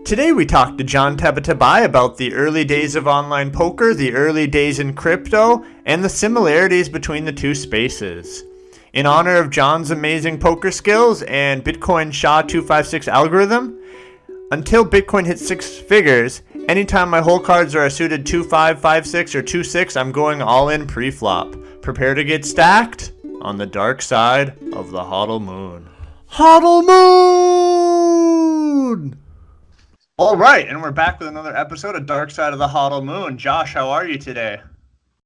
Today we talked to John Tabatabai about the early days of online poker, the early days in crypto, and the similarities between the two spaces. In honor of John's amazing poker skills and Bitcoin SHA-256 algorithm, until Bitcoin hits six figures, anytime my hole cards are a suited 2-5, 5-6, or 2-6, I'm going all in pre-flop. Prepare to get stacked on the dark side of the HODL moon. HODL moon! All right, and we're back with another episode of Dark Side of the HODL moon. Josh, how are you today?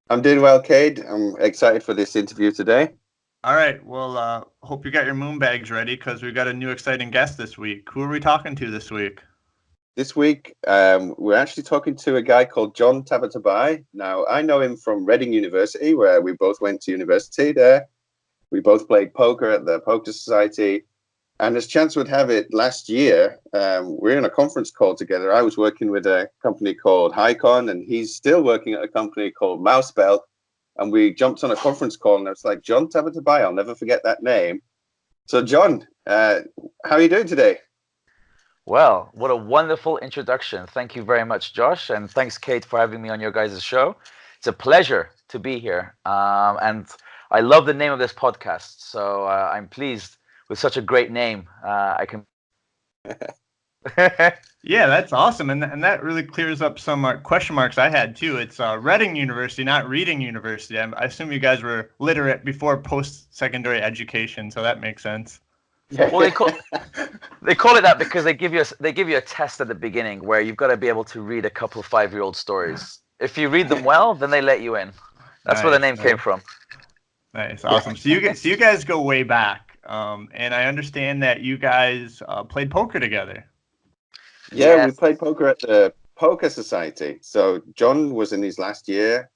I'm doing well, Cade. I'm excited for this interview today. All right, well, hope you got your moon bags ready because we've got a new exciting guest this week. Who are we talking to this week? This week, we're actually talking to a guy called John Tabatabai. Now, I know him from Reading University, where we both went to university there. We both played poker at the Poker Society. And as chance would have it, last year, we're in a conference call together. I was working with a company called Hycon, and he's still working at a company called MouseBelt. And we jumped on a conference call, and I was like, John Tabatabai, I'll never forget that name. So, John, how are you doing today? Well, what a wonderful introduction. Thank you very much, Josh. And thanks, Kate, for having me on your guys' show. It's a pleasure to be here. And I love the name of this podcast. So I'm pleased with such a great name. I can. Yeah, that's awesome. And that really clears up some question marks I had, too. It's Reading University, not Reading University. I assume you guys were literate before post-secondary education, so that makes sense. Well, they call it that because they give you a test at the beginning where you've got to be able to read a couple of 5-year-old stories. If you read them well, then they let you in. That's where the name came from. Nice, awesome. So you guys go way back, and I understand that you guys played poker together. Yeah, yes. We played poker at the Poker Society. So John was in his last year,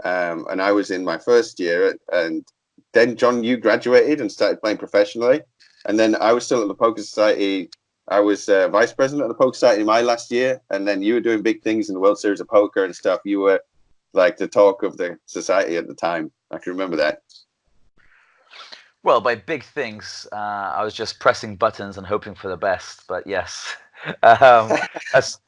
and I was in my first year. And then, John, you graduated and started playing professionally. And then I was still at the Poker Society. I was vice president of the Poker Society in my last year. And then you were doing big things in the World Series of Poker and stuff. You were like the talk of the society at the time. I can remember that. Well, by big things, I was just pressing buttons and hoping for the best. But yes, that's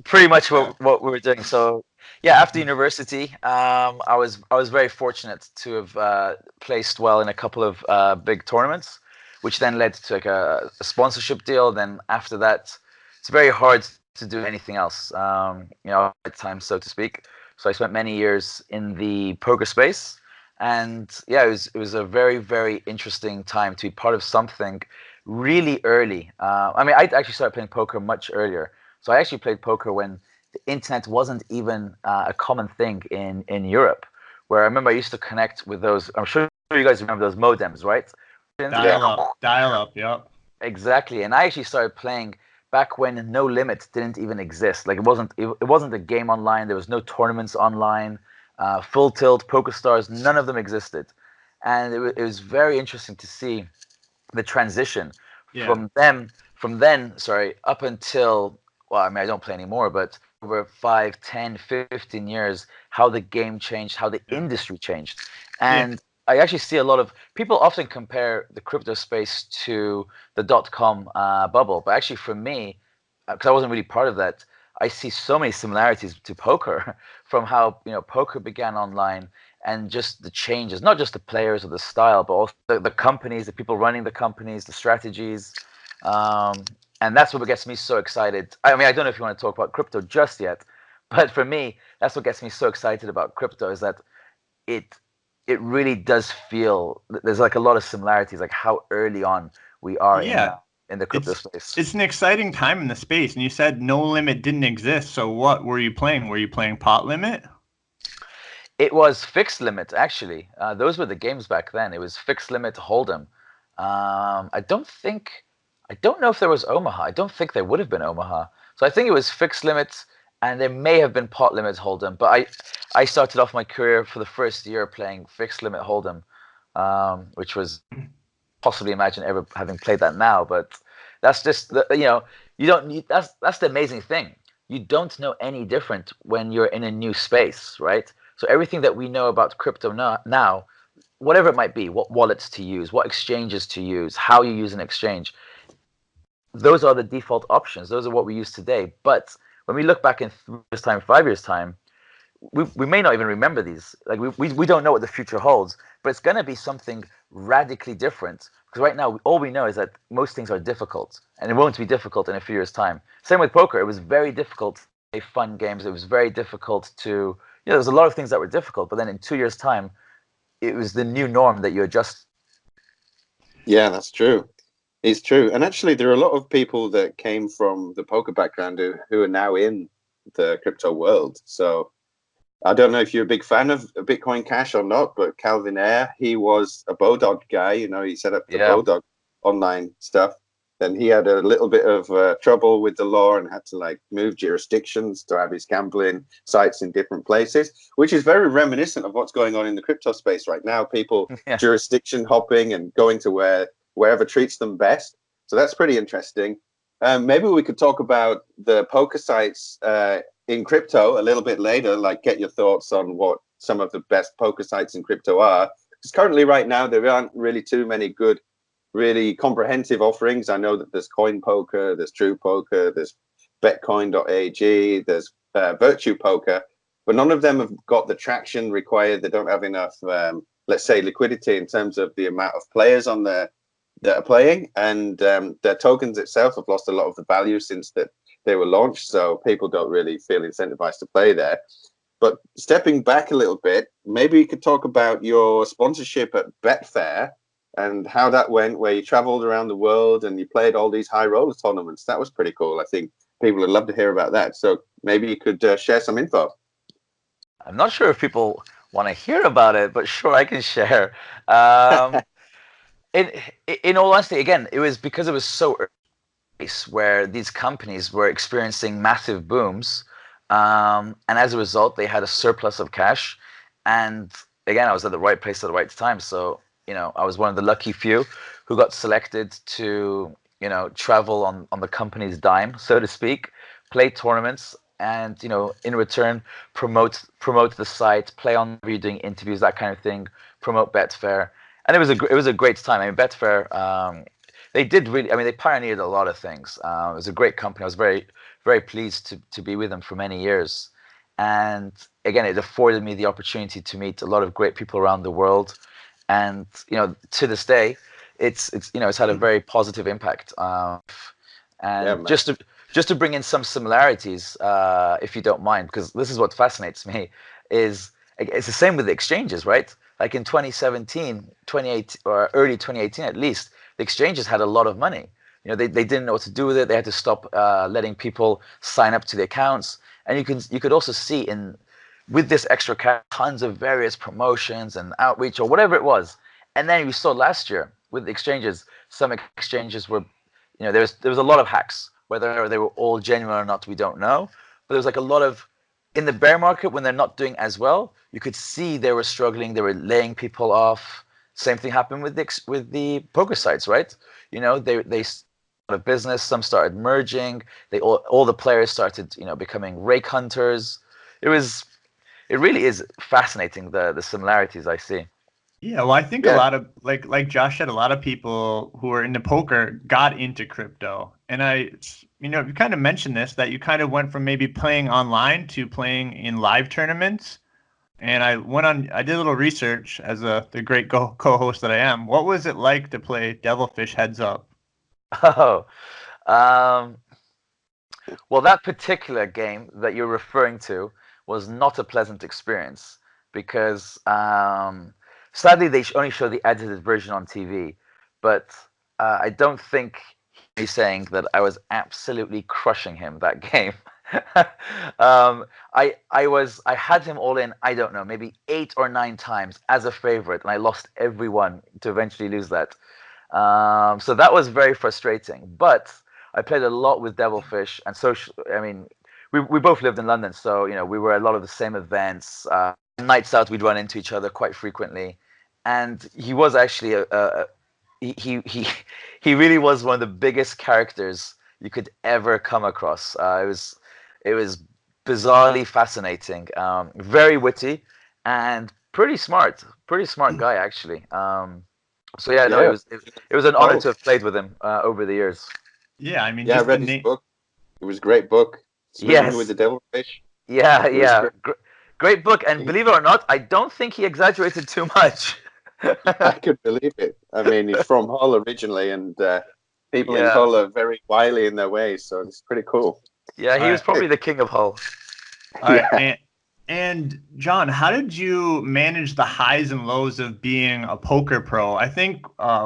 pretty much what we were doing. So yeah, after university, I was very fortunate to have placed well in a couple of big tournaments, which then led to like a sponsorship deal. Then after that, it's very hard to do anything else, at times, so to speak. So I spent many years in the poker space. And yeah, it was a very, very interesting time to be part of something really early. I actually started playing poker much earlier. So I actually played poker when the internet wasn't even a common thing in Europe, where I remember I used to connect with those. I'm sure you guys remember those modems, right? Dial up, yep. Exactly. And I actually started playing back when No Limit didn't even exist. Like it wasn't a game online. There was no tournaments online. Full Tilt, PokerStars, none of them existed, and it was very interesting to see the transition from then up until, well, I don't play anymore, but over 5, 10, 15 years, how the game changed, how the industry changed. And I actually see a lot of people often compare the crypto space to the .com bubble, but actually for me, because I wasn't really part of that, I see so many similarities to poker from how poker began online and just the changes, not just the players or the style, but also the companies, the people running the companies, the strategies, and that's what gets me so excited. I don't know if you want to talk about crypto just yet, but for me, that's what gets me so excited about crypto is that it really does feel there's like a lot of similarities, like how early on we are in the crypto space. It's an exciting time in the space, and you said No Limit didn't exist. So what were you playing? Were you playing Pot Limit? It was Fixed Limit, actually. Those were the games back then. It was Fixed Limit Hold'em. I don't know if there was Omaha. I don't think there would have been Omaha. So I think it was Fixed Limit, and there may have been Pot Limit Hold'em. But I started off my career for the first year playing Fixed Limit Hold'em, which was possibly imagine ever having played that now, but that's just you don't need that's the amazing thing. You don't know any different when you're in a new space, right? So everything that we know about crypto now, whatever it might be, what wallets to use, what exchanges to use, how you use an exchange, those are the default options. Those are what we use today. But when we look back in 3 years' time, 5 years' time, we may not even remember these. Like we don't know what the future holds, but it's going to be something radically different. Because right now, all we know is that most things are difficult, and it won't be difficult in a few years' time. Same with poker. It was very difficult to play fun games. It was very difficult to, there's a lot of things that were difficult, but then in 2 years' time, it was the new norm that you adjust. Yeah, that's true. It's true. And actually, there are a lot of people that came from the poker background who are now in the crypto world. So I don't know if you're a big fan of Bitcoin Cash or not, but Calvin Ayre, he was a Bodog guy. He set up the Bodog online stuff. Then he had a little bit of trouble with the law and had to move jurisdictions to have his gambling sites in different places, which is very reminiscent of what's going on in the crypto space right now. People jurisdiction hopping and going to wherever treats them best. So that's pretty interesting. Maybe we could talk about the poker sites in crypto a little bit later, get your thoughts on what some of the best poker sites in crypto are. Because currently right now, there aren't really too many good, really comprehensive offerings. I know that there's Coin Poker, there's True Poker, there's Betcoin.ag, there's Virtue Poker, but none of them have got the traction required. They don't have enough, let's say, liquidity in terms of the amount of players on there that are playing, and their tokens itself have lost a lot of the value since that they were launched, so people don't really feel incentivized to play there. But stepping back a little bit, maybe you could talk about your sponsorship at Betfair and how that went, where you traveled around the world and you played all these high roller tournaments. That was pretty cool. I think people would love to hear about that. So maybe you could share some info. I'm not sure if people want to hear about it, but sure, I can share. In all honesty, again, it was because it was so early where these companies were experiencing massive booms, and as a result, they had a surplus of cash. And again, I was at the right place at the right time, so I was one of the lucky few who got selected to travel on the company's dime, so to speak, play tournaments, and in return promote the site, play on you're doing interviews, that kind of thing, promote Betfair. And it was a great time. I mean, Betfair, they did really. I mean, they pioneered a lot of things. It was a great company. I was very, very pleased to be with them for many years. And again, it afforded me the opportunity to meet a lot of great people around the world. And to this day, it's had a very positive impact. And just to bring in some similarities, if you don't mind, because this is what fascinates me, is it's the same with the exchanges, right? Like in 2017, 2018, or early 2018 at least, the exchanges had a lot of money. They didn't know what to do with it. They had to stop letting people sign up to the accounts. And you could also see with this extra cash, tons of various promotions and outreach or whatever it was. And then we saw last year with the exchanges, some exchanges were, there was a lot of hacks. Whether they were all genuine or not, we don't know. But there was a lot of, in the bear market, when they're not doing as well, you could see they were struggling. They were laying people off. Same thing happened with the poker sites, right? They started a business. Some started merging. All the players started becoming rake hunters. It really is fascinating the similarities I see. Yeah, well, I think a lot of like Josh said, a lot of people who are into poker got into crypto, and you kind of mentioned this, that you kind of went from maybe playing online to playing in live tournaments. And I did a little research as the great co-host that I am. What was it like to play Devilfish Heads Up? Oh, um, well, that particular game that you're referring to was not a pleasant experience because sadly they only show the edited version on TV. But I don't think he's saying that I was absolutely crushing him that game. I had him all in, I don't know, maybe 8 or 9 times as a favorite, and I lost every one to eventually lose that. So that was very frustrating. But I played a lot with Devilfish, and I mean, we both lived in London, so we were at a lot of the same events. Nights out, we'd run into each other quite frequently, and he was actually he really was one of the biggest characters you could ever come across. It was bizarrely fascinating, very witty, and pretty smart guy actually. So yeah, no, it was an honor to have played with him over the years. Yeah, I mean, Yeah, I just the read his name. book. It was a great book. Swimming with Yes. the Devilfish. Yeah, It was yeah. great. Great book. And believe it or not, I don't think he exaggerated too much. I could believe it. I mean, he's from Hull originally, and people in Yeah. Hull are very wily in their ways, so it's pretty cool. Yeah, All he was right. probably the king of Hull. All right, Yeah. and John, how did you manage the highs and lows of being a poker pro? I think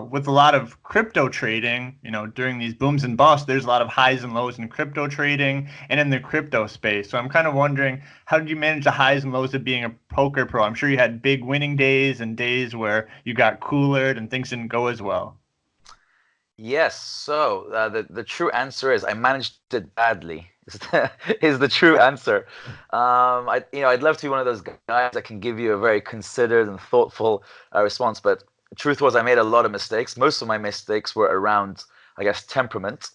with a lot of crypto trading, during these booms and busts, there's a lot of highs and lows in crypto trading and in the crypto space. So I'm kind of wondering, how did you manage the highs and lows of being a poker pro? I'm sure you had big winning days and days where you got coolered and things didn't go as well. Yes, so the true answer is I managed it badly. Is the true answer. I'd love to be one of those guys that can give you a very considered and thoughtful response, but the truth was I made a lot of mistakes. Most of my mistakes were around, I guess, temperament.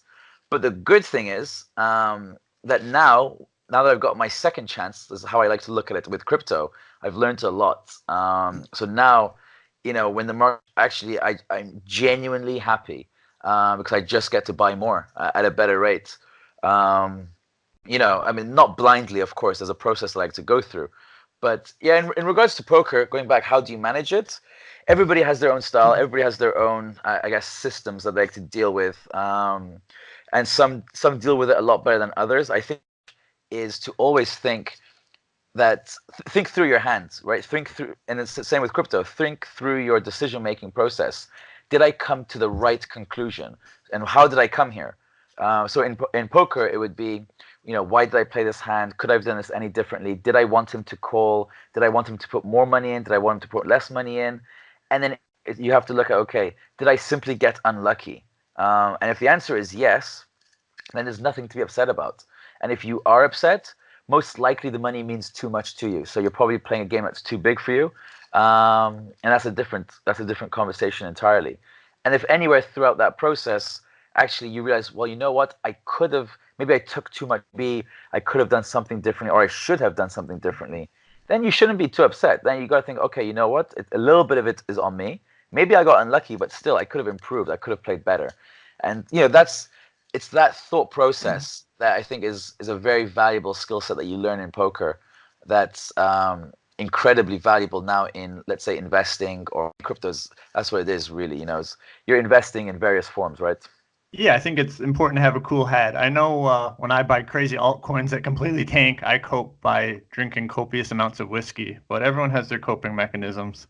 But the good thing is that now that I've got my second chance, this is how I like to look at it with crypto. I've learned a lot. So now, when the market actually, I'm genuinely happy because I just get to buy more at a better rate. Um, I mean, not blindly, of course. There's a process I like to go through. But yeah, in regards to poker, going back, how do you manage it? Everybody has their own style. Everybody has their own, I guess, systems that they like to deal with. And some deal with it a lot better than others. I think is to always think through your hands, right? Think through, and it's the same with crypto. Think through your decision-making process. Did I come to the right conclusion, and how did I come here? So in poker, it would be, why did I play this hand? Could I have done this any differently? Did I want him to call? Did I want him to put more money in? Did I want him to put less money in? And then you have to look at, okay, did I simply get unlucky? And if the answer is yes, then there's nothing to be upset about. And if you are upset, most likely the money means too much to you. So you're probably playing a game that's too big for you, and that's a different conversation entirely. And if anywhere throughout that process, actually you realize, well, you know what, maybe I took too much B, I could have done something differently, or I should have done something differently. Then you shouldn't be too upset. Then you got to think, okay, you know what, a little bit of it is on me. Maybe I got unlucky, but still, I could have improved. I could have played better. And it's that thought process that I think is a very valuable skill set that you learn in poker. That's incredibly valuable now in, let's say, investing or cryptos. That's what it is, really. You're investing in various forms, right? Yeah, I think it's important to have a cool head. I know when I buy crazy altcoins that completely tank, I cope by drinking copious amounts of whiskey, but everyone has their coping mechanisms.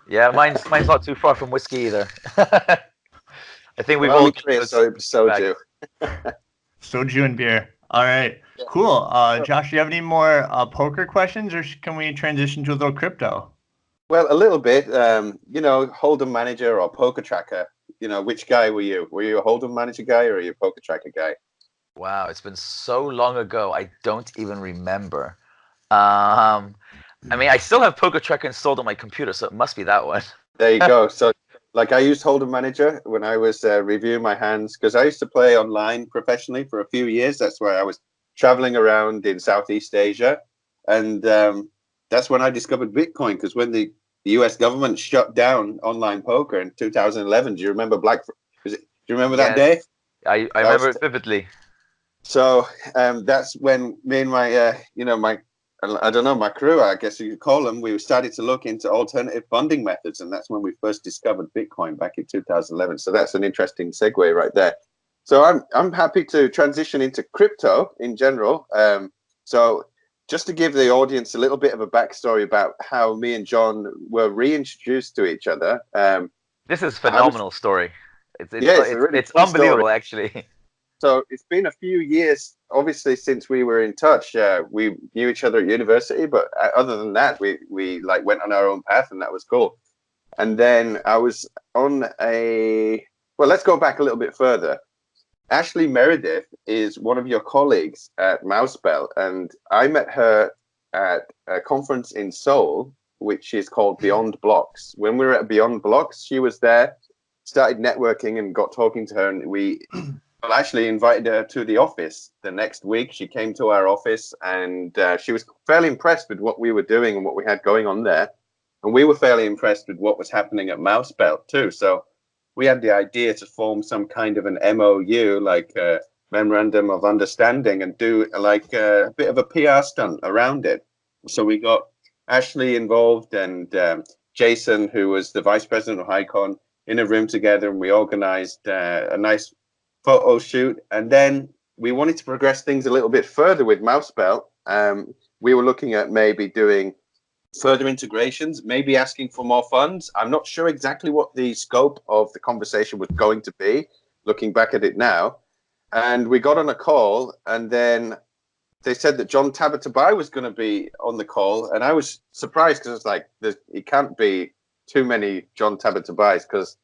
Yeah, mine's not too far from whiskey either. I think we've Well, all only got create those bags. soju. Soju and beer. All right, Yeah. cool. Josh, do you have any more poker questions, or can we transition to a little crypto? Well, a little bit. Hold'em manager or poker tracker. Which guy were you? Were you a Hold'em manager guy or are you a poker tracker guy? Wow, it's been so long ago. I don't even remember. Um, I mean, I still have Poker Tracker installed on my computer, so it must be that one. There you go. So, like, I used Hold'em Manager when I was reviewing my hands because I used to play online professionally for a few years. That's why I was traveling around in Southeast Asia, and that's when I discovered Bitcoin. Because when the U.S. government shut down online poker in 2011, do you remember Do you remember that day? Yes, I That was remember it vividly. So that's when me and my I don't know, my crew, I guess you could call them, we started to look into alternative funding methods. And that's when we first discovered Bitcoin back in 2011. So that's an interesting segue right there. So I'm happy to transition into crypto in general. So just to give the audience a little bit of a backstory about how me and John were reintroduced to each other. This is I was, phenomenal story. It's it's yeah, it's a it's really it's cool story. unbelievable, actually. So it's been a few years, obviously, since we were in touch. We knew each other at university, but other than that, we like went on our own path, and that was cool. And then I was on well, let's go back a little bit further. Ashley Meredith is one of your colleagues at MouseBelt, and I met her at a conference in Seoul, which is called Beyond Blocks. When we were at Beyond Blocks, she was there, started networking, and got talking to her, and we well, actually invited her to the office the next week. She came to our office, and she was fairly impressed with what we were doing and what we had going on there. And we were fairly impressed with what was happening at MouseBelt too. So we had the idea to form some kind of an MOU, like a memorandum of understanding, and do like a bit of a PR stunt around it. So we got Ashley involved and Jason, who was the vice president of HiCon, in a room together, and we organized a nice photo shoot. And then we wanted to progress things a little bit further with MouseBelt. We were looking at maybe doing further integrations, maybe asking for more funds. I'm not sure exactly what the scope of the conversation was going to be, looking back at it now. And we got on a call, and then they said that John Tabatabai was going to be on the call. And I was surprised because it's like, it can't be too many John Tabatabais because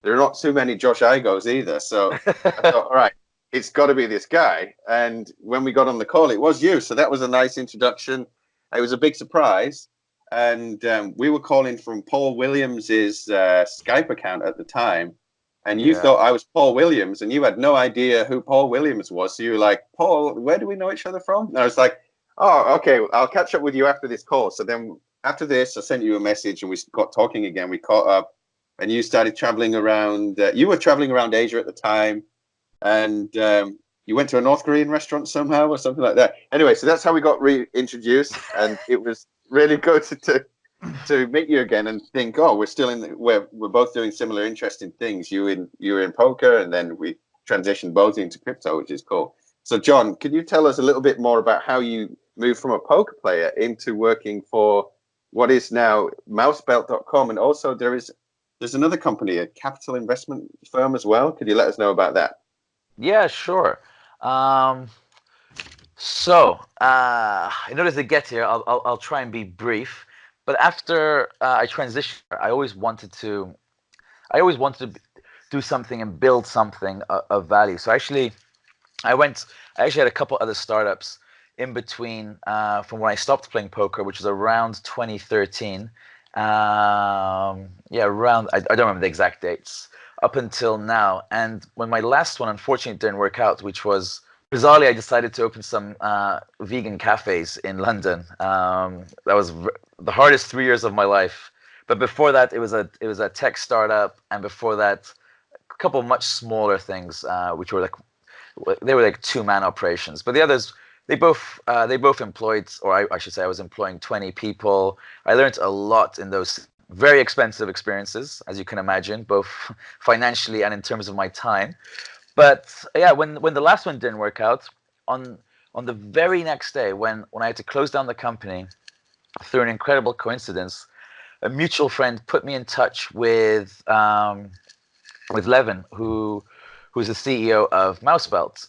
there are not too many Josh Igos either. So I thought, all right, it's got to be this guy. And when we got on the call, it was you. So that was a nice introduction. It was a big surprise. And we were calling from Paul Williams's Skype account at the time. And you thought I was Paul Williams, and you had no idea who Paul Williams was. So you were like, Paul, where do we know each other from? And I was like, oh, okay, I'll catch up with you after this call. So then after this, I sent you a message, and we got talking again. We caught up, and you started traveling around. You were traveling around Asia at the time, and you went to a North Korean restaurant somehow or something like that. Anyway, so that's how we got reintroduced, and it was really good to meet you again and think, oh, we're both doing similar interesting things. You were in poker, and then we transitioned both into crypto, which is cool. So John, can you tell us a little bit more about how you moved from a poker player into working for what is now MouseBelt.com, and also there's another company, a capital investment firm as well. Could you let us know about that? Yeah, sure. In order to get here, I'll try and be brief. But after I transitioned, I always wanted to do something and build something of value. So I actually had a couple other startups in between from when I stopped playing poker, which was around 2013. I don't remember the exact dates, up until now. And when my last one unfortunately didn't work out, which was bizarrely, I decided to open some vegan cafes in London. That was the hardest 3 years of my life. But before that, it was a tech startup, and before that, a couple of much smaller things, which were like two-man operations. But the others, they both employed, or I should say, I was employing 20 people. I learned a lot in those very expensive experiences, as you can imagine, both financially and in terms of my time. But yeah, when the last one didn't work out, on the very next day, when I had to close down the company, through an incredible coincidence, a mutual friend put me in touch with Levin, who's the CEO of MouseBelt.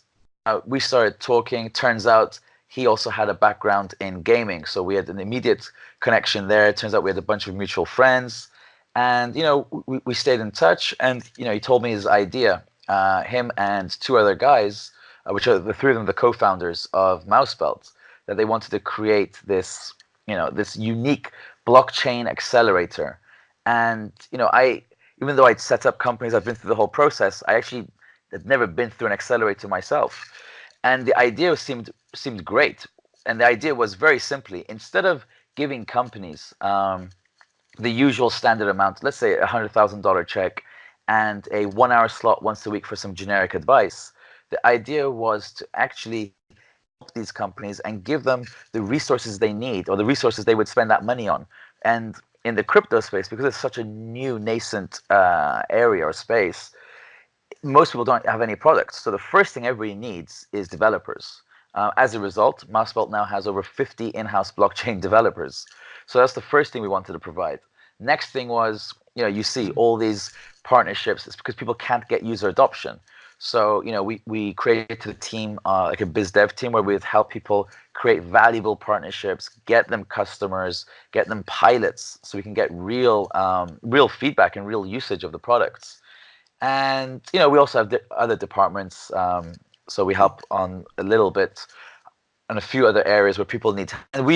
We started talking. Turns out he also had a background in gaming, so we had an immediate connection there. It turns out we had a bunch of mutual friends, and we stayed in touch. And he told me his idea. Him and two other guys, which are the three of them, the co-founders of MouseBelt, that they wanted to create this unique blockchain accelerator. And even though I'd set up companies, I've been through the whole process, I actually had never been through an accelerator myself. And the idea seemed great. And the idea was very simply, instead of giving companies the usual standard amount, let's say a $100,000 check and a 1 hour slot once a week for some generic advice, the idea was to actually help these companies and give them the resources they need, or the resources they would spend that money on. And in the crypto space, because it's such a new nascent area or space, most people don't have any products. So the first thing everybody needs is developers. As a result, MouseBelt now has over 50 in-house blockchain developers. So that's the first thing we wanted to provide. Next thing was, you see all these partnerships. It's because people can't get user adoption. So, we created a team, like a biz dev team, where we'd help people create valuable partnerships, get them customers, get them pilots, so we can get real feedback and real usage of the products. And, we also have other departments. So we help on a little bit and a few other areas where people need. And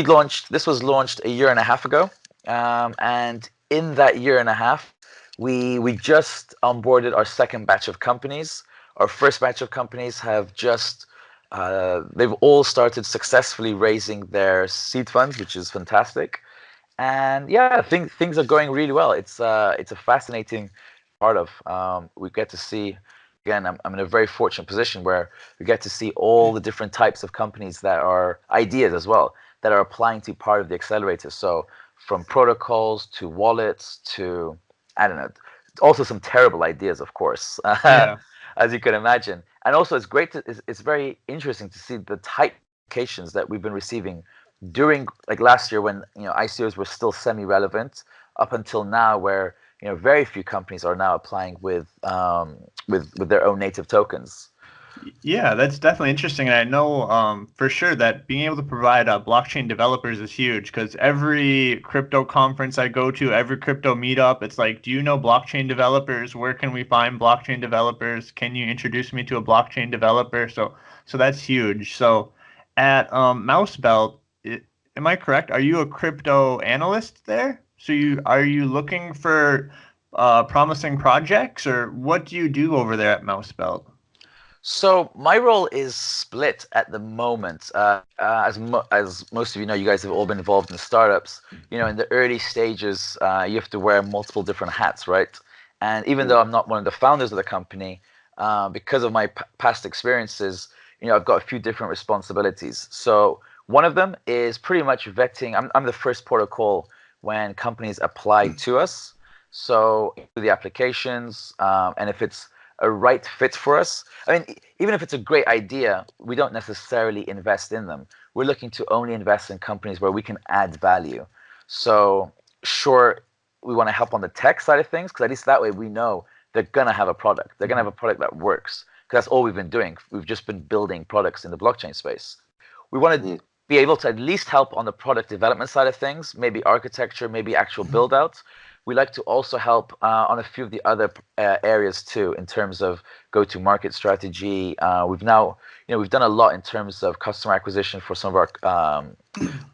this was launched a year and a half ago. And in that year and a half, we just onboarded our second batch of companies. Our first batch of companies have just, they've all started successfully raising their seed funds, which is fantastic. And yeah, things are going really well. It's a fascinating part of. We get to see, again, I'm in a very fortunate position where we get to see all the different types of companies that are ideas as well, that are applying to part of the accelerator. So from protocols to wallets to, I don't know, also some terrible ideas, of course, Yeah. as you can imagine. And also it's great it's very interesting to see the type of applications that we've been receiving during, like last year when ICOs were still semi-relevant, up until now where very few companies are now applying with their own native tokens. Yeah, that's definitely interesting. And I know for sure that being able to provide blockchain developers is huge because every crypto conference I go to, every crypto meetup, it's like, do you know blockchain developers? Where can we find blockchain developers? Can you introduce me to a blockchain developer? So that's huge. So at MouseBelt, am I correct? Are you a crypto analyst there? So are you looking for promising projects, or what do you do over there at MouseBelt? So my role is split at the moment. As most of you know, you guys have all been involved in startups. In the early stages, you have to wear multiple different hats, right? And even though I'm not one of the founders of the company, because of my past experiences, I've got a few different responsibilities. So one of them is pretty much vetting. I'm the first protocol when companies apply to us. So the applications, and if it's a right fit for us. I mean, even if it's a great idea, we don't necessarily invest in them. We're looking to only invest in companies where we can add value. So sure, we want to help on the tech side of things, because at least that way we know they're going to have a product. They're going to have a product that works, because that's all we've been doing. We've just been building products in the blockchain space. We want to be able to at least help on the product development side of things, maybe architecture, maybe actual build outs. We like to also help on a few of the other areas too, in terms of go-to-market strategy. We've now, we've done a lot in terms of customer acquisition for some of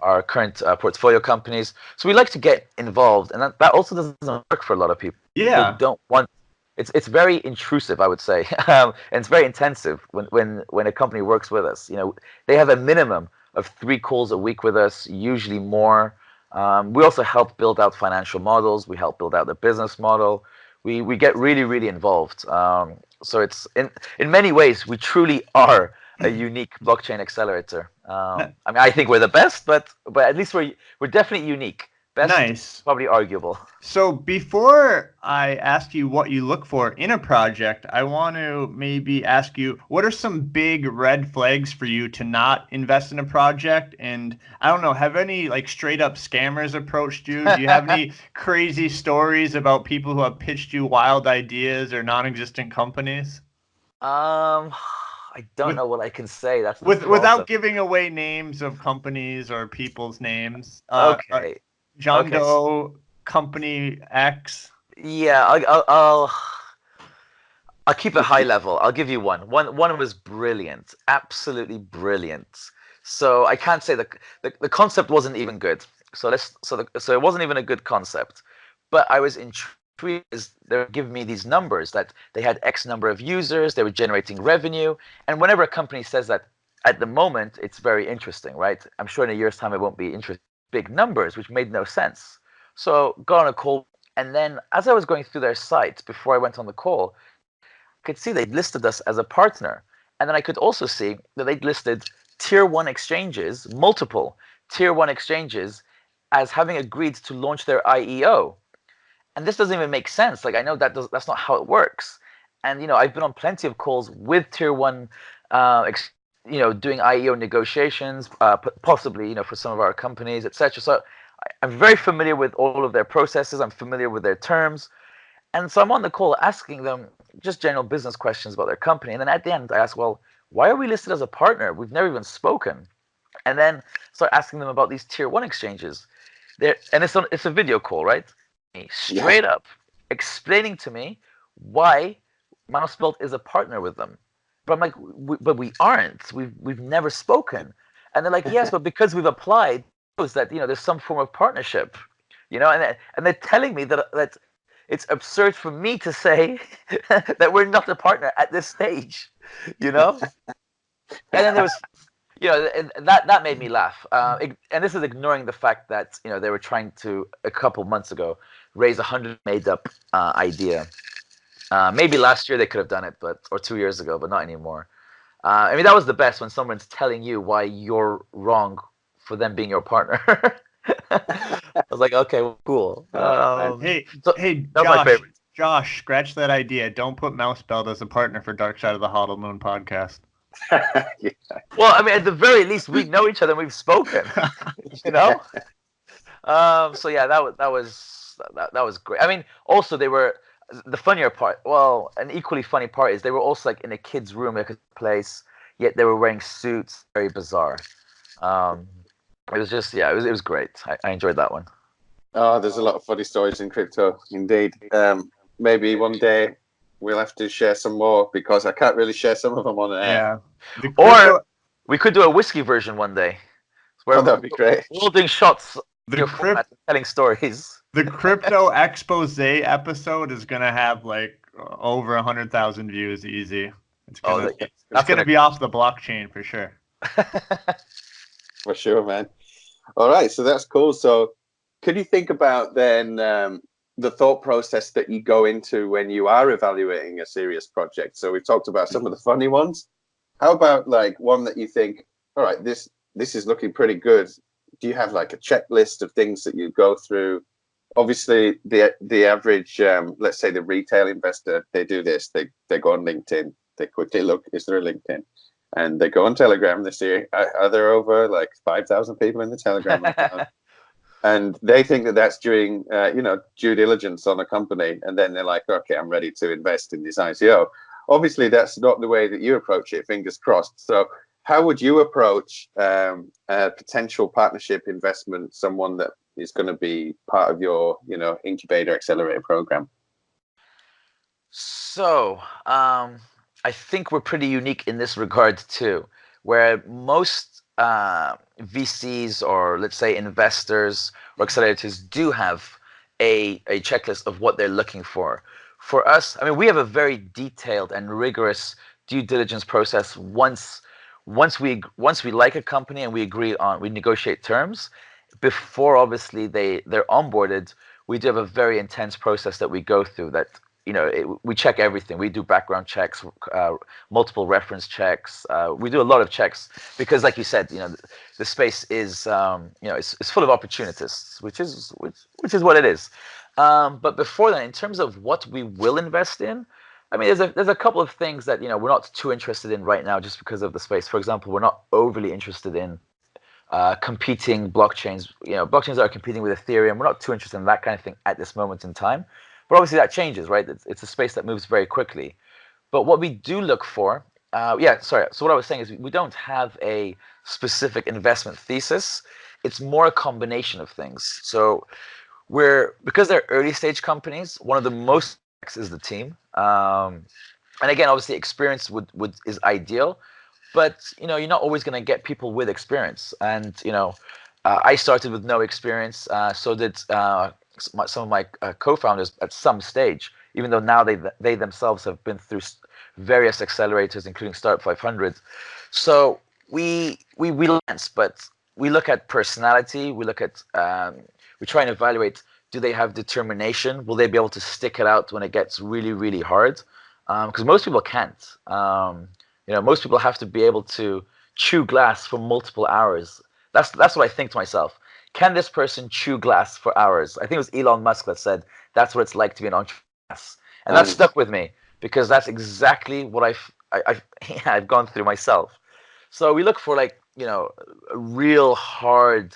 our current portfolio companies. So we like to get involved, and that also doesn't work for a lot of people. Yeah. People don't want. It's very intrusive, I would say, and it's very intensive when a company works with us. They have a minimum of 3 calls a week with us, usually more. We also help build out financial models. We help build out the business model. We get really, really involved. So it's in many ways, we truly are a unique blockchain accelerator. I mean, I think we're the best, but at least we're definitely unique. Best, Nice. probably arguable. So before I ask you what you look for in a project, I want to maybe ask you, what are some big red flags for you to not invest in a project? And I don't know, have any like straight up scammers approached you? Do you have any crazy stories about people who have pitched you wild ideas or non-existent companies? I don't know what I can say. That's the Without problem. giving away names of companies or people's names. Okay. John Okay. Doe, Company X. Yeah, I'll keep it high level. I'll give you one. One was brilliant, absolutely brilliant. So I can't say the concept wasn't even good. So it wasn't even a good concept. But I was intrigued as they were giving me these numbers that they had X number of users, they were generating revenue, and whenever a company says that, at the moment it's very interesting, right? I'm sure in a year's time it won't be interesting. Big numbers, which made no sense. So got on a call, and then as I was going through their site before I went on the call, could see they'd listed us as a partner. And then I could also see that they'd listed tier 1 exchanges, multiple tier 1 exchanges, as having agreed to launch their IEO. And this doesn't even make sense. Like, I know that's not how it works. And I've been on plenty of calls with tier 1 doing IEO negotiations, possibly for some of our companies, etc. So I'm very familiar with all of their processes. I'm familiar with their terms. And so I'm on the call asking them just general business questions about their company. And then at the end, I ask, well, why are we listed as a partner? We've never even spoken. And then start asking them about these tier 1 exchanges. And it's a video call, right? Straight up explaining to me why MouseBelt is a partner with them. But I'm like, but we aren't. We've never spoken. And they're like, yes, but because we've applied, shows that there's some form of partnership. And they're telling me that it's absurd for me to say that we're not a partner at this stage, And then there was, that made me laugh. And this is ignoring the fact that they were trying to, a couple months ago, raise 100 made up idea. Maybe last year they could have done it, or 2 years ago, but not anymore. I mean, that was the best when someone's telling you why you're wrong for them being your partner. I was like, okay, well, cool. Hey, So hey, that was my favorite. Josh, scratch that idea. Don't put MouseBelt as a partner for Darkside of the HODL Moon podcast. Yeah. Well, I mean, at the very least, we know each other and we've spoken. You know. So yeah, that was great. I mean, also they were the funnier part. Well, an equally funny part is they were also like in a kid's room, like a place, yet they were wearing suits. Very bizarre. It was just it was great. I enjoyed that one. Oh, there's a lot of funny stories in crypto, indeed. Maybe one day we'll have to share some more because I can't really share some of them on air. Yeah. Or we could do a whiskey version one day. Where that'd be great. We're all doing shots. The telling stories. The crypto expose episode is gonna have like over 100,000 views easy. It's gonna be off the blockchain for sure. For sure, man. All right, so that's cool. So could you think about then the thought process that you go into when you are evaluating a serious project? So we've talked about some of the funny ones. How about like one that you think, all right, this is looking pretty good. Do you have like a checklist of things that you go through? Obviously, the average, let's say the retail investor, they do this. They go on LinkedIn. They quickly look, is there a LinkedIn? And they go on Telegram. They see, are there over like 5,000 people in the Telegram account? And they think that that's doing, due diligence on a company. And then they're like, okay, I'm ready to invest in this ICO. Obviously, that's not the way that you approach it. Fingers crossed. So how would you approach a potential partnership investment, someone that is going to be part of your, incubator accelerator program? So, I think we're pretty unique in this regard too, where most VCs or let's say investors or accelerators do have a checklist of what they're looking for. For us, I mean, we have a very detailed and rigorous due diligence process. Once we like a company and we negotiate terms, before obviously they're onboarded, we do have a very intense process that we go through that we check everything. We do background checks, multiple reference checks. We do a lot of checks because, like you said, the space is it's full of opportunists, which is what it is. But before that, in terms of what we will invest in, I mean, there's a couple of things that we're not too interested in right now, just because of the space. For example, we're not overly interested in competing blockchains. Blockchains that are competing with Ethereum. We're not too interested in that kind of thing at this moment in time. But obviously that changes, right? It's a space that moves very quickly. But what we do look for, So what I was saying is we don't have a specific investment thesis. It's more a combination of things. So because they're early stage companies, one of the most is the team. And again, obviously experience is ideal, but you're not always going to get people with experience. And I started with no experience. So did some of my co-founders at some stage, even though now they themselves have been through various accelerators, including Startup 500. So we lance, but we look at personality. We look at we try and evaluate: do they have determination? Will they be able to stick it out when it gets really, really hard? Because most people can't. Most people have to be able to chew glass for multiple hours. That's what I think to myself. Can this person chew glass for hours? I think it was Elon Musk that said that's what it's like to be an entrepreneur. And that stuck with me because that's exactly what I've gone through myself. So we look for a real hard,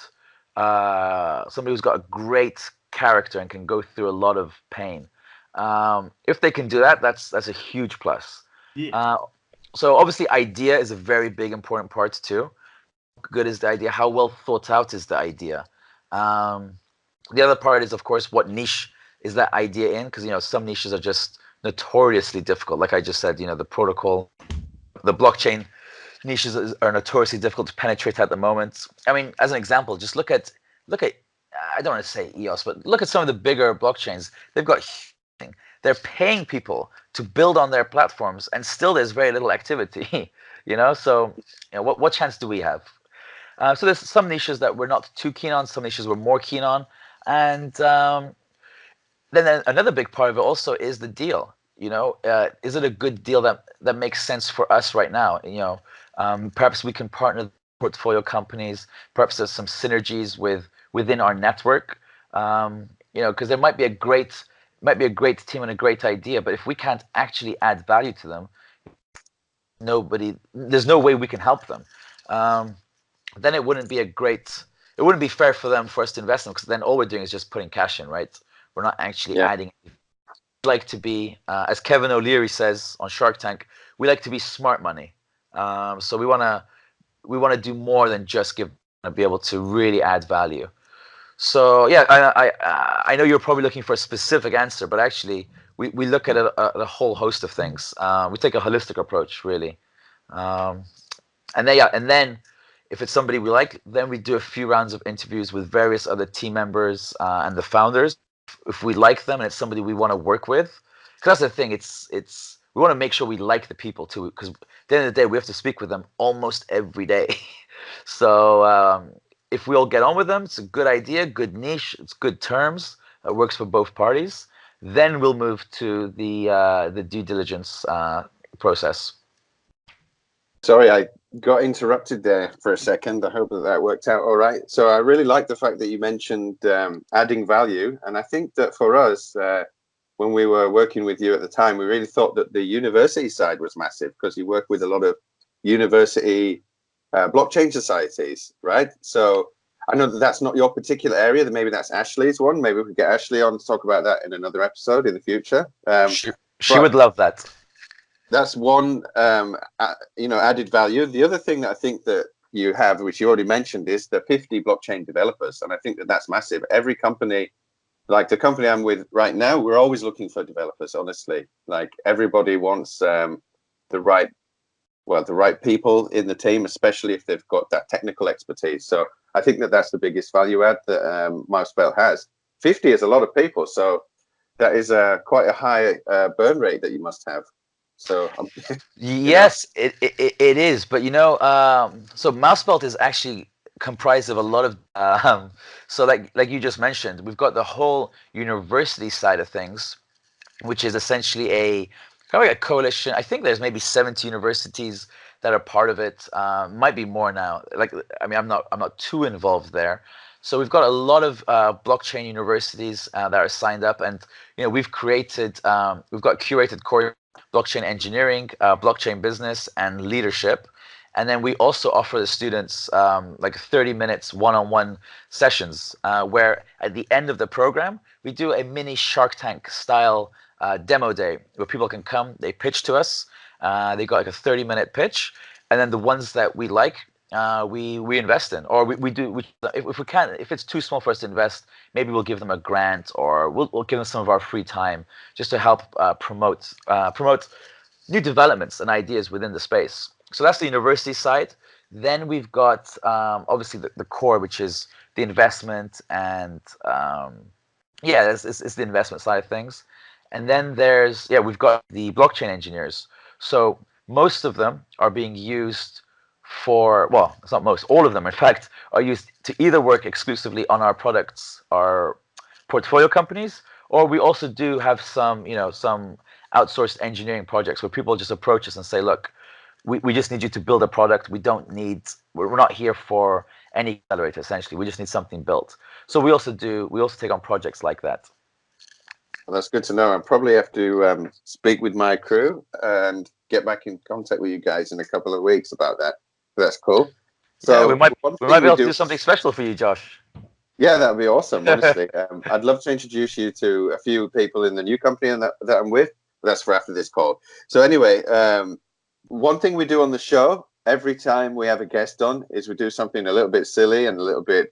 somebody who's got a great character and can go through a lot of pain. If they can do that, that's a huge plus. Yeah. So obviously idea is a very big important part too. Good is the idea, how well thought out is the idea. The other part is, of course, what niche is that idea in, because some niches are just notoriously difficult. Like I just said, the protocol, the blockchain niches are notoriously difficult to penetrate at the moment. I mean, as an example, just look at I don't want to say EOS, but look at some of the bigger blockchains. They've got they're paying people to build on their platforms, and still there's very little activity. So what chance do we have? So there's some niches that we're not too keen on, some niches we're more keen on. And then another big part of it also is the deal. Is it a good deal that makes sense for us right now? Perhaps we can partner with portfolio companies. Perhaps there's some synergies within our network. Because there might be a great team and a great idea, but if we can't actually add value to them, there's no way we can help them. Then it wouldn't be fair for us to invest in them, because then all we're doing is just putting cash in, right? We're not actually adding. We like to be, as Kevin O'Leary says on Shark Tank, we like to be smart money. So we want to do more than just be able to really add value. So yeah, I know you're probably looking for a specific answer, but actually we look at a whole host of things. We take a holistic approach, really. And then if it's somebody we like, then we do a few rounds of interviews with various other team members and the founders. If we like them and it's somebody we want to work with, because that's the thing, we want to make sure we like the people too, because at the end of the day we have to speak with them almost every day. So if we all get on with them, it's a good idea, good niche, it's good terms, it works for both parties, then we'll move to the due diligence process. Sorry, I got interrupted there for a second. I hope that worked out all right. So I really like the fact that you mentioned adding value. And I think that for us, when we were working with you at the time, we really thought that the university side was massive, because you work with a lot of university blockchain societies, right? So I know that that's not your particular area. That maybe that's Ashley's one. Maybe we could get Ashley on to talk about that in another episode in the future. She would love that. That's one, added value. The other thing that I think that you have, which you already mentioned, is the 50 blockchain developers. And I think that that's massive. Every company, like the company I'm with right now, we're always looking for developers, honestly. Like everybody wants the right people in the team, especially if they've got that technical expertise. So I think that that's the biggest value add that MouseBelt has. 50 is a lot of people. So that is quite a high burn rate that you must have. So yes, it is. But so MouseBelt is actually comprised of a lot of so like you just mentioned, we've got the whole university side of things, which is essentially a kind of like a coalition. I think there's maybe 70 universities that are part of it. Might be more now. I'm not too involved there. So we've got a lot of blockchain universities that are signed up, and we've got curated core blockchain engineering, blockchain business, and leadership. And then we also offer the students like 30 minutes one-on-one sessions where at the end of the program, we do a mini Shark Tank style demo day where people can come, they pitch to us, they got like a 30-minute pitch, and then the ones that we like, we invest in, or if we can, if it's too small for us to invest, maybe we'll give them a grant, or we'll give them some of our free time just to help promote new developments and ideas within the space. So that's the university side. Then we've got obviously the core, which is the investment, and it's the investment side of things. And then we've got the blockchain engineers. So most of them are being used it's not most, all of them in fact are used to either work exclusively on our products, our portfolio companies, or we also do have some outsourced engineering projects where people just approach us and say, look, we just need you to build a product. We're not here for any accelerator, essentially. We just need something built. So we also take on projects like that. Well, that's good to know. I probably have to speak with my crew and get back in contact with you guys in a couple of weeks about that. That's cool. So we might be able to do something special for you, Josh. Yeah, that would be awesome, honestly. I'd love to introduce you to a few people in the new company that I'm with. But that's for after this call. So anyway, one thing we do on the show every time we have a guest on is we do something a little bit silly and a little bit,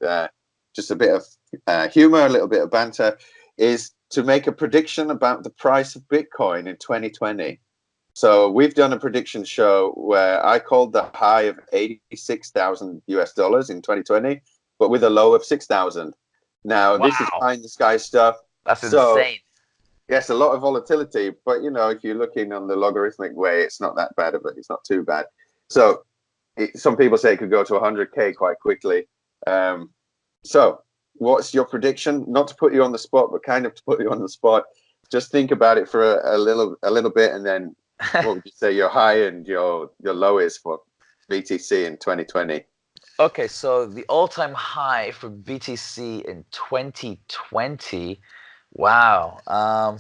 just a bit of humor, a little bit of banter, is to make a prediction about the price of Bitcoin in 2020. So we've done a prediction show where I called the high of $86,000 US in 2020, but with a low of 6,000. Now, This is behind the sky stuff. That's insane. Yes, a lot of volatility, but if you're looking on the logarithmic way, it's not that bad of it. It's not too bad. So some people say it could go to 100K quite quickly. So what's your prediction? Not to put you on the spot, but kind of to put you on the spot. just think about it for a little bit, and then what would you say your high and your low is for BTC in 2020? Okay, so the all-time high for BTC in 2020. Wow.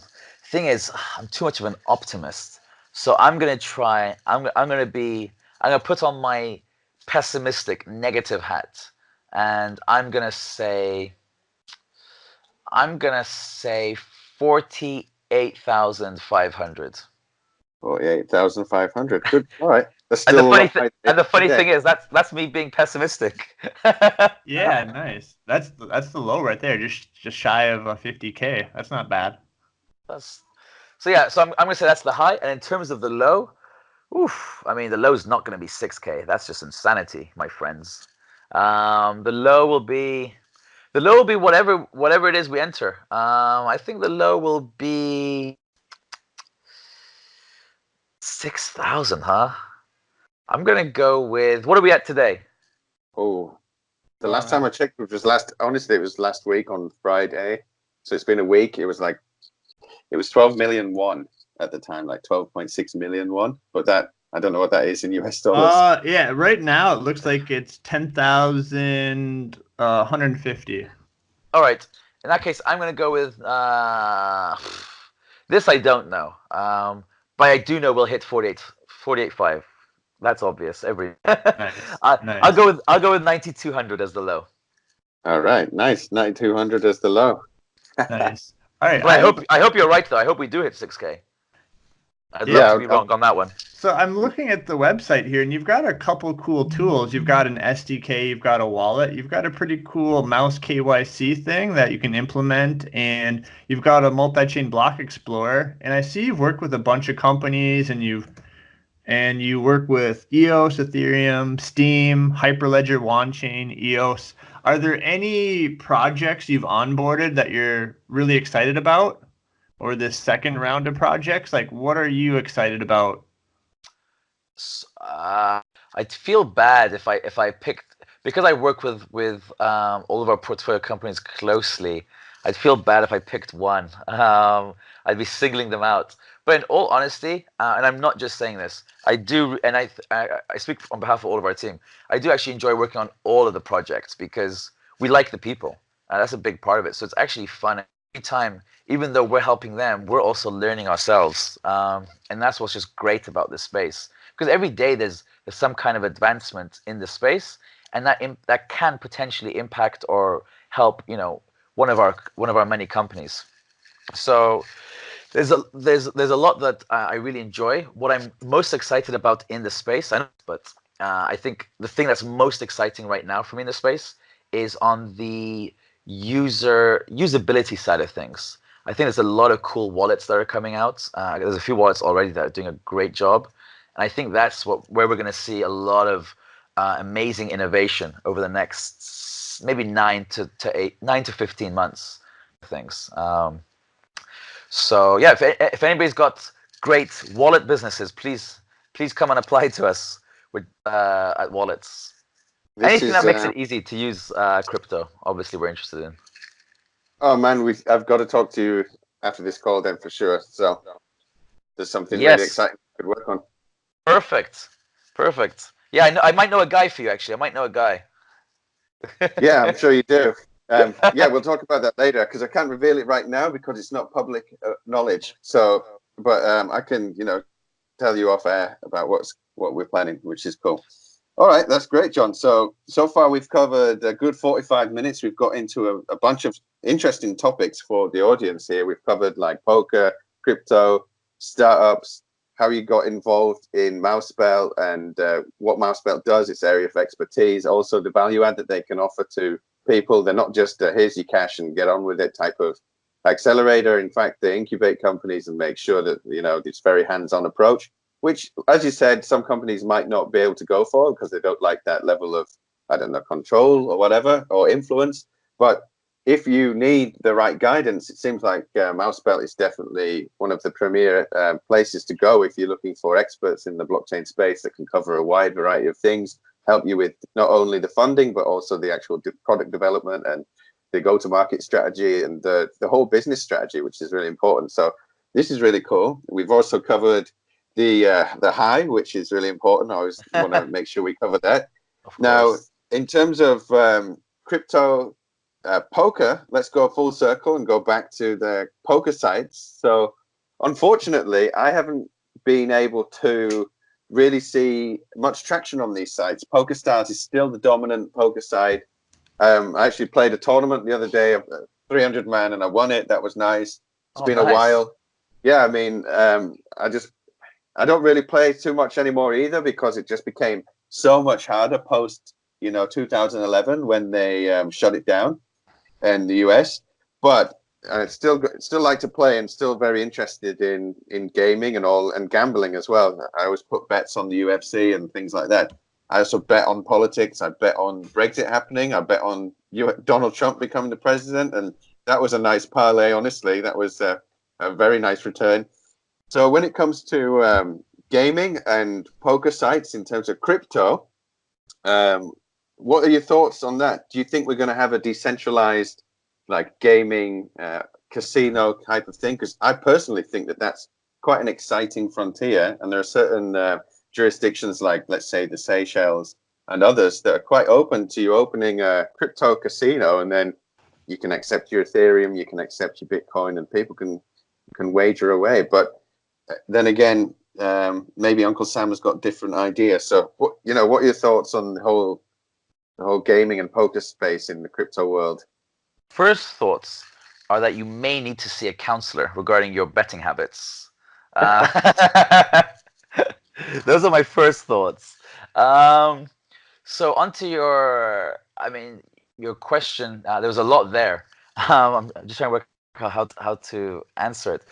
Thing is, I'm too much of an optimist. So I'm gonna try. I'm gonna put on my pessimistic, negative hat, and I'm gonna say 48,500. 48,500. Good. All right. That's And the still a funny lot thing, higher than and the funny today. thing is that's me being pessimistic. Yeah, nice. That's the low right there, just shy of a 50K. That's not bad. That's, so yeah, so I'm gonna say that's the high, and in terms of the low, oof, I mean the low is not gonna be 6K. That's just insanity, my friends. The low will be whatever it is we enter. I think the low will be 6,000, huh? I'm gonna go with, what are we at today? Oh, the last time I checked, which was honestly, it was last week on Friday. So it's been a week. It was 12 million won at the time, like 12.6 million won. But that, I don't know what that is in US dollars. Yeah, right now it looks like it's 10,150. All right. In that case, I'm gonna go with this. I don't know, but I do know we'll hit 48.5. That's obvious. Nice, I'll nice. go with 9,200 as the low. All right, nice. 9,200 as the low. Nice. All right, But I hope you're right though. I hope we do hit 6K. I'd love yeah. to be wrong on that one. So I'm looking at the website here, and you've got a couple cool tools. You've got an SDK, you've got a wallet, you've got a pretty cool mouse KYC thing that you can implement, and you've got a multi-chain block explorer. And I see you've worked with a bunch of companies, and you work with EOS, Ethereum, Steam, Hyperledger, OneChain, EOS. Are there any projects you've onboarded that you're really excited about? Or this second round of projects? Like, what are you excited about? I'd feel bad if I picked, because I work with all of our portfolio companies closely. I'd feel bad if I picked one. I'd be singling them out. But in all honesty, and I'm not just saying this, I do, and I speak on behalf of all of our team. I do actually enjoy working on all of the projects because we like the people. That's a big part of it. So it's actually fun. Every time, even though we're helping them, we're also learning ourselves. And that's what's just great about this space. Because every day there's some kind of advancement in the space, and that can potentially impact or help, one of our many companies. So there's a lot that I really enjoy. What I'm most excited about in the space, I think the thing that's most exciting right now for me in the space is on the usability side of things. I think there's a lot of cool wallets that are coming out. There's a few wallets already that are doing a great job, and I think that's where we're going to see a lot of amazing innovation over the next maybe 9 to 15 months. Things. So yeah, if anybody's got great wallet businesses, please come and apply to us with at wallets. Anything that makes it easy to use crypto, obviously we're interested in. Oh man, I've got to talk to you after this call then for sure. So there's something Yes. really exciting we could work on. Perfect. Yeah, I might know a guy for you actually. I might know a guy. Yeah, I'm sure you do. Yeah, we'll talk about that later because I can't reveal it right now because it's not public knowledge. So, but I can, tell you off air about what we're planning, which is cool. All right, that's great, John. So far we've covered a good 45 minutes. We've got into a bunch of interesting topics for the audience here. We've covered like poker, crypto, startups, how you got involved in MouseBelt and what MouseBelt does, its area of expertise, also the value add that they can offer to people. They're not just here's your cash and get on with it type of accelerator. In fact, they incubate companies and make sure that, it's very hands-on approach, which, as you said, some companies might not be able to go for because they don't like that level of, I don't know, control or whatever, or influence. But if you need the right guidance, it seems like MouseBelt is definitely one of the premier places to go if you're looking for experts in the blockchain space that can cover a wide variety of things, help you with not only the funding, but also the actual product development and the go-to-market strategy and the whole business strategy, which is really important. So this is really cool. We've also covered the high, which is really important. I always want to make sure we cover that. Now, in terms of crypto poker, let's go full circle and go back to the poker sites. So unfortunately, I haven't been able to really see much traction on these sites. PokerStars is still the dominant poker site. I actually played a tournament the other day of 300 man and I won it. That was nice. It's been a while. Yeah, I mean, I don't really play too much anymore either because it just became so much harder post 2011 when they shut it down in the US. But I still like to play and still very interested in gaming and gambling as well. I always put bets on the UFC and things like that. I also bet on politics. I bet on Brexit happening. I bet on Donald Trump becoming the president, and that was a nice parlay. Honestly, that was a very nice return. So when it comes to gaming and poker sites in terms of crypto, what are your thoughts on that? Do you think we're going to have a decentralized like gaming casino type of thing? Because I personally think that that's quite an exciting frontier, and there are certain jurisdictions like, let's say, the Seychelles and others that are quite open to you opening a crypto casino, and then you can accept your Ethereum, you can accept your Bitcoin, and people can wager away. But then again, maybe Uncle Sam has got different ideas. So what are your thoughts on the whole gaming and poker space in the crypto world? First thoughts are that you may need to see a counselor regarding your betting habits. Those are my first thoughts. So onto your question. There was a lot there. I'm just trying to work out how to answer it.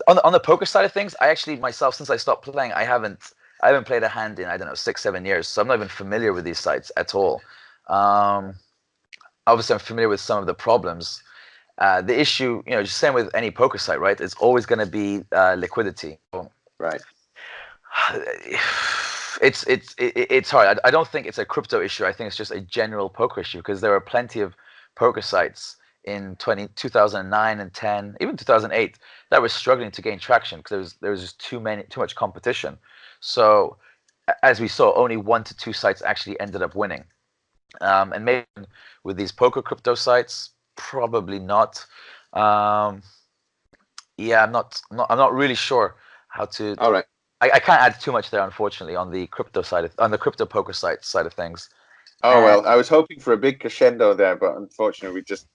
On the poker side of things, I actually myself, since I stopped playing, I haven't played a hand in, I don't know, 6-7 years. So I'm not even familiar with these sites at all. Obviously, I'm familiar with some of the problems. The issue, just same with any poker site, right? It's always going to be liquidity. Right. It's hard. I don't think it's a crypto issue. I think it's just a general poker issue because there are plenty of poker sites in 2009 and 10, even 2008, that were struggling to gain traction because there was just too much competition. So as we saw, only 1 to 2 sites actually ended up winning. And maybe with these poker crypto sites, probably not. I'm not really sure how to. All right. I can't add too much there, unfortunately, on the crypto side on the crypto poker site side of things. Oh well, I was hoping for a big crescendo there, but unfortunately, we just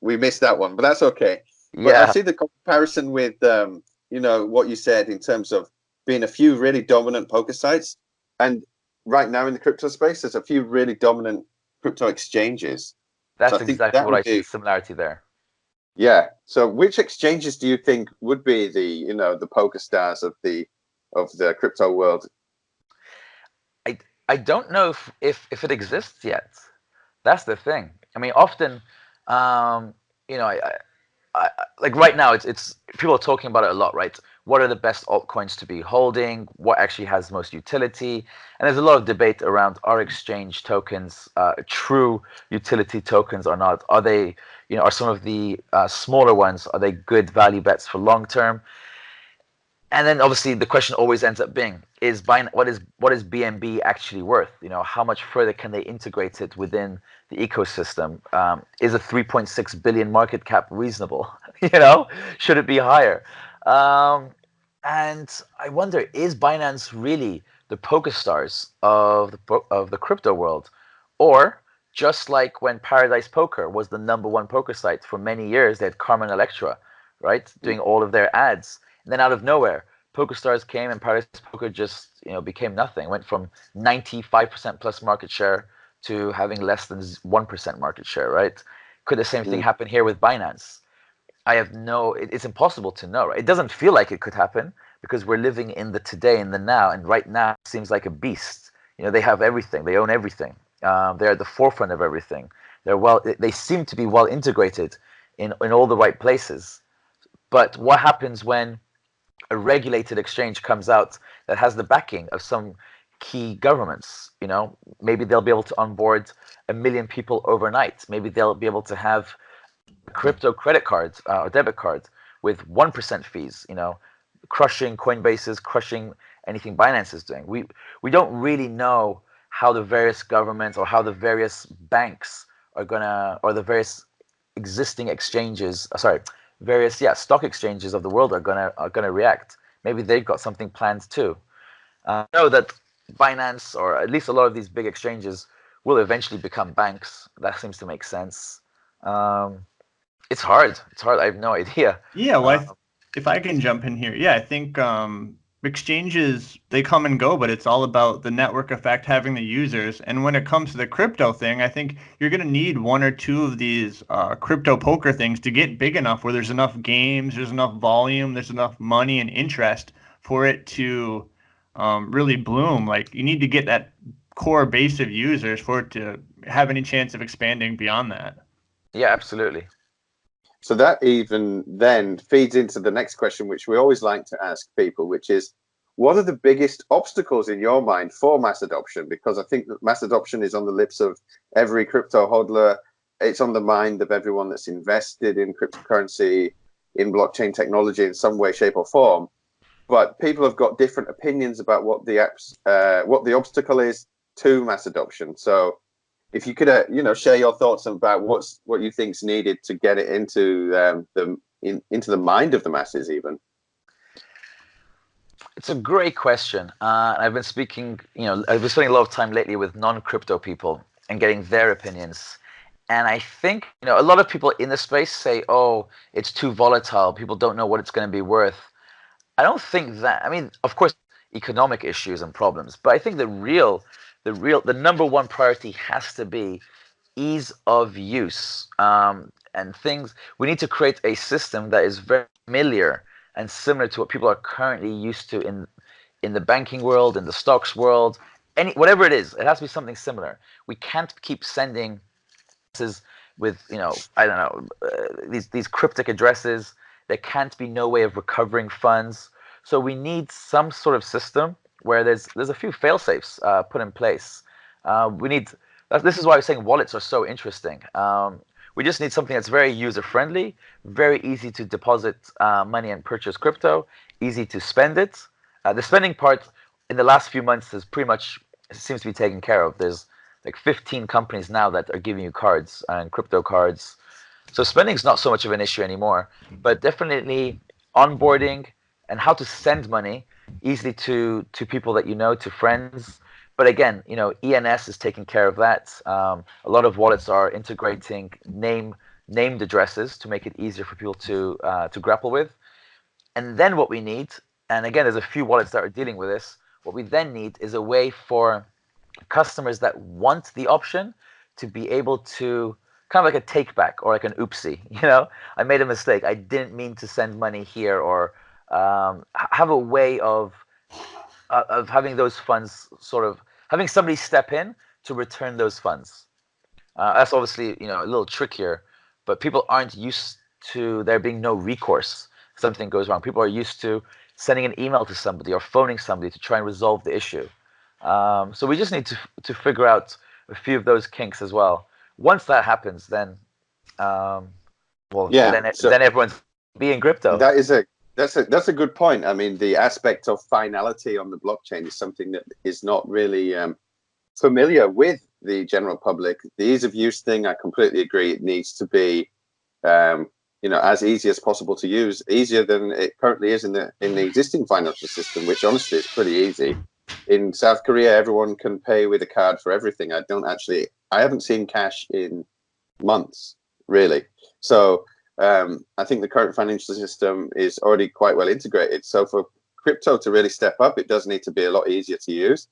we missed that one. But that's okay. But I see the comparison with what you said in terms of being a few really dominant poker sites, and right now in the crypto space, there's a few really dominant crypto exchanges. That's exactly what I see the similarity there. Yeah. So which exchanges do you think would be the poker stars of the crypto world? I don't know if it exists yet. That's the thing. I mean, often, I like right now, it's people are talking about it a lot, right? What are the best altcoins to be holding? What actually has the most utility? And there's a lot of debate around, are exchange tokens true utility tokens or not? Are they, are some of the smaller ones, are they good value bets for long term? And then obviously the question always ends up being, what is BNB actually worth? How much further can they integrate it within the ecosystem? Is a 3.6 billion market cap reasonable? Should it be higher? And I wonder, is Binance really the poker stars of the crypto world? Or just like when Paradise Poker was the #1 poker site for many years, they had Carmen Electra, right, doing all of their ads. And then out of nowhere, PokerStars came and Paradise Poker just became nothing. Went from 95% plus market share to having less than 1% market share, right? Could the same thing happen here with Binance? It's impossible to know, right? It doesn't feel like it could happen because we're living in the today, in the now, and right now it seems like a beast. They have everything, they own everything. They're at the forefront of everything. They seem to be well integrated in all the right places. But what happens when a regulated exchange comes out that has the backing of some key governments. Maybe they'll be able to onboard 1 million people overnight. Maybe they'll be able to have crypto credit cards or debit cards with 1% fees, crushing Coinbase's, crushing anything Binance is doing. We don't really know how the various governments or how the various banks are gonna, or the various existing exchanges, various stock exchanges of the world are gonna react. Maybe they've got something planned too. I know that Binance, or at least a lot of these big exchanges, will eventually become banks. That seems to make sense. It's hard. It's hard. I have no idea. Yeah, well, if I can jump in here, I think exchanges, they come and go, but it's all about the network effect, having the users. And when it comes to the crypto thing, I think you're going to need one or two of these crypto poker things to get big enough where there's enough games, there's enough volume, there's enough money and interest for it to really bloom. Like, you need to get that core base of users for it to have any chance of expanding beyond that. Yeah, absolutely. So that even then feeds into the next question, which we always like to ask people, which is, what are the biggest obstacles in your mind for mass adoption? Because I think that mass adoption is on the lips of every crypto hodler. It's on the mind of everyone that's invested in cryptocurrency, in blockchain technology in some way, shape, or form. But people have got different opinions about what the obstacle is to mass adoption. So if you could, share your thoughts about what you think's needed to get it into the mind of the masses, even. It's a great question. I've been speaking, I've been spending a lot of time lately with non-crypto people and getting their opinions. And I think, a lot of people in the space say, "Oh, it's too volatile. People don't know what it's going to be worth." I don't think that. I mean, of course, economic issues and problems, but I think the number one priority has to be ease of use, and things. We need to create a system that is very familiar and similar to what people are currently used to in the banking world, in the stocks world, whatever it is. It has to be something similar. We can't keep sending with I don't know, these cryptic addresses. There can't be no way of recovering funds. So we need some sort of system where there's a few fail safes put in place. This is why I was saying wallets are so interesting. We just need something that's very user friendly, very easy to deposit money and purchase crypto, easy to spend it. The spending part in the last few months has pretty much seems to be taken care of. There's like 15 companies now that are giving you cards and crypto cards. So spending is not so much of an issue anymore, but definitely onboarding and how to send money easily to people that to friends. But again, ENS is taking care of that. A lot of wallets are integrating named addresses to make it easier for people to grapple with. And then what we need, and again, there's a few wallets that are dealing with this. What we then need is a way for customers that want the option to be able to kind of like a take back or like an oopsie. I made a mistake. I didn't mean to send money here, or have a way of having those funds, sort of having somebody step in to return those funds. That's obviously a little trickier, but people aren't used to there being no recourse if something goes wrong. People are used to sending an email to somebody or phoning somebody to try and resolve the issue. So we just need to figure out a few of those kinks as well. Once that happens, then then everyone's being crypto. That's a good point. I mean, the aspect of finality on the blockchain is something that is not really familiar with the general public. The ease of use thing, I completely agree. It needs to be as easy as possible to use, easier than it currently is in the existing financial system, which honestly is pretty easy. In South Korea, everyone can pay with a card for everything. I haven't seen cash in months, really. So I think the current financial system is already quite well integrated. So for crypto to really step up, it does need to be a lot easier to use.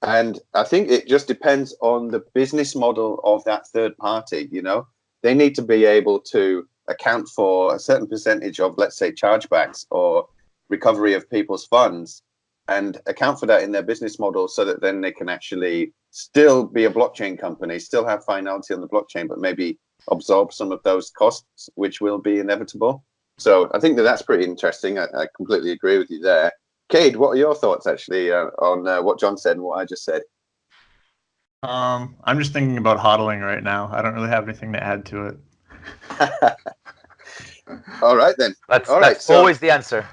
And I think it just depends on the business model of that third party. They need to be able to account for a certain percentage of, let's say, chargebacks or recovery of people's funds, and account for that in their business model, so that then they can actually still be a blockchain company, still have finality on the blockchain, but maybe absorb some of those costs, which will be inevitable. So I think that's pretty interesting. I completely agree with you there. Cade, what are your thoughts actually on what John said and what I just said? I'm just thinking about hodling right now. I don't really have anything to add to it. All right then. That's always the answer.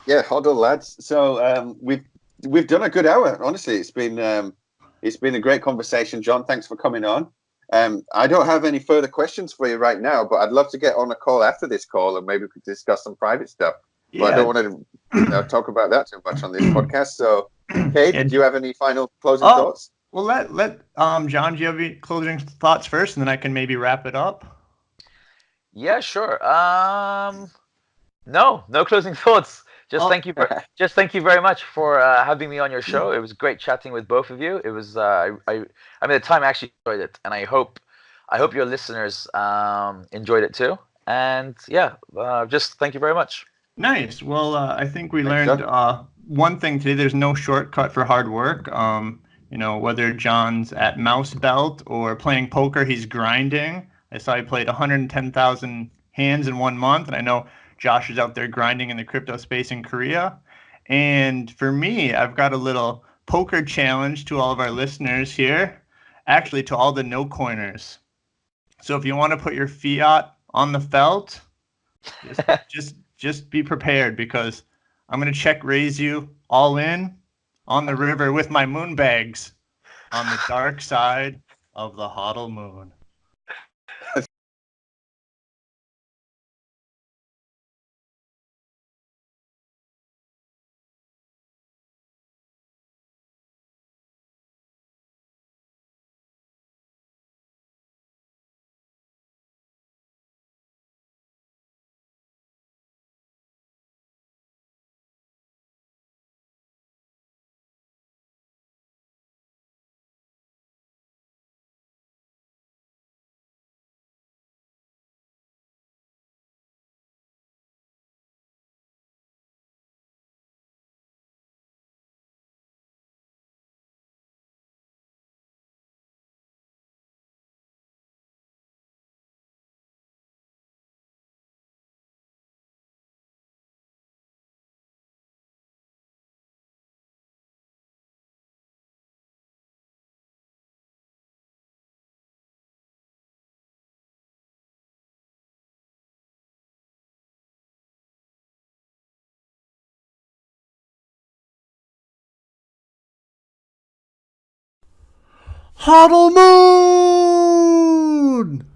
Yeah, hodl lads. So we've done a good hour. Honestly, it's been a great conversation. John, thanks for coming on. I don't have any further questions for you right now, but I'd love to get on a call after this call and maybe we could discuss some private stuff. Yeah. But I don't want to talk about that too much on this podcast. So, Cade, do you have any final closing thoughts? Well, let John, do you have any closing thoughts first, and then I can maybe wrap it up? Yeah, sure. No closing thoughts. Just thank you very much for having me on your show. It was great chatting with both of you. It was I mean, at the time I actually enjoyed it, and I hope your listeners enjoyed it too. And yeah, just thank you very much. Nice. Well, I think we Thanks, learned one thing today. There's no shortcut for hard work. Whether John's at MouseBelt or playing poker, he's grinding. I saw he played 110,000 hands in 1 month, and I know Josh is out there grinding in the crypto space in Korea. And for me, I've got a little poker challenge to all of our listeners here, actually to all the no-coiners. So if you want to put your fiat on the felt, just be prepared, because I'm going to check raise you all in on the river with my moon bags on the dark side of the HODL moon. HODL moon!